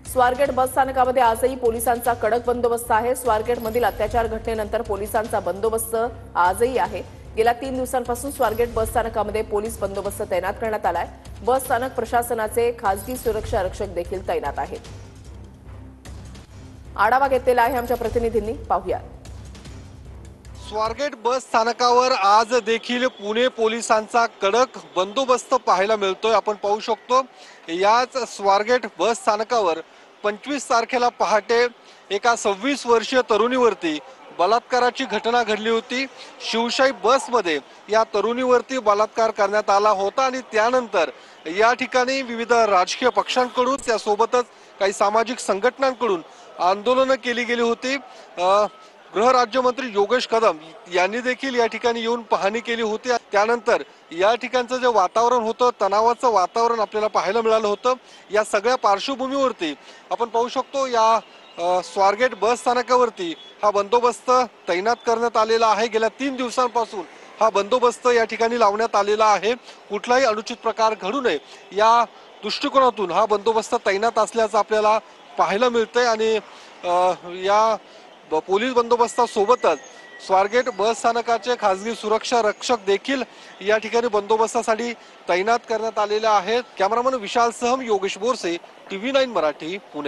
स्वारगेट बस स्थानकामध्ये आजही पोलिसांचा कडक बंदोबस्त आहे। स्वारगेटमधील अत्याचार घटनेनंतर पोलिसांचा बंदोबस्त आजही आहे। गेल्या 3 दिवसांपासून स्वारगेट बस स्थानकामध्ये पोलीस बंदोबस्त तैनात करण्यात आलाय। बस स्थानक प्रशासनाचे खासगी सुरक्षा रक्षक देखील तैनात आहेत। आढावा घेतलेला आहे आमच्या प्रतिनिधींनी, पाहूया। स्वारगेट बस स्थानकावर आज देखील पुणे पोलिसांचा कडक बंदोबस्त पाहायला मिळतोय। आपण पाहू शकतो याच स्वारगेट बस स्थानकावर 25 तारखेला पहाटे एका 26 वर्षीय तरुणीवरती बलात्काराची घटना घडली होती। शिवशाही बसमध्ये या तरुणीवरती बलात्कार करण्यात आला होता आणि त्यानंतर या ठिकाणी विविध राजकीय पक्षांकडून त्यासोबतच काही सामाजिक संघटनांकडून आंदोलनं केली गेली होती। गृह राज्यमंत्री योगेश कदम यांनी देखील या ठिकाणी येऊन पाहणी केली होती। त्यानंतर या ठिकाणचं जे वातावरण होतं, तणावाचं वातावरण आपल्याला पाहायला मिळालं होतं। या सगळ्या पार्श्वभूमीवरती आपण पाहू शकतो या स्वारगेट बस स्थानकावरती हा बंदोबस्त तैनात करण्यात आलेला आहे। गेल्या 3 दिवसांपासून हा बंदोबस्त या ठिकाणी लावण्यात आलेला आहे। कुठलाही अनुचित प्रकार घडू नये या दृष्टिकोनातून हा बंदोबस्त तैनात असल्याचं आपल्याला पाहायला मिळतंय आणि या पोलीस बंदोबस्तासोबतच स्वारगेट बस स्थानकाचे खासगी सुरक्षा रक्षक देखील या ठिकाणी बंदोबस्तासाठी तैनात करण्यात आलेले आहेत। कॅमेरामन विशाल सहम, योगेश बोरसे, TV9 मराठी, पुणे।